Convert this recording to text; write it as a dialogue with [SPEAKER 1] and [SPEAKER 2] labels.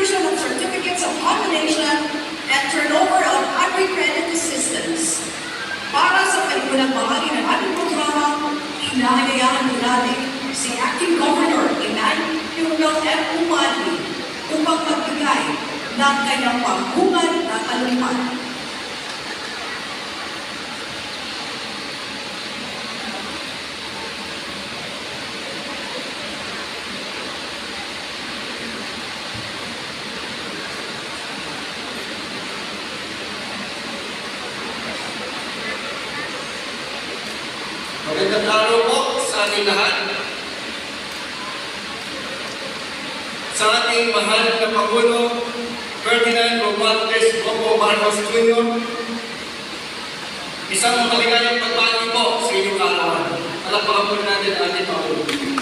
[SPEAKER 1] distribution of certificates of nomination and turnover of agri-credit assistance. Para sa panibunang bahagi ng ating programa, inaanyayahan din natin si Acting Governor Emmanuel F. Umali upang magbigay ng kanyang pangungad na talumpati.
[SPEAKER 2] Magandang araw po sa ating lahat. Sa ating mahal na Pangulo, Ferdinand Romualdez Bongbong Marcos Jr., isang maligayang pagbati po sa inyong kaarawan. Palakpakan po natin ang ating Pangulo.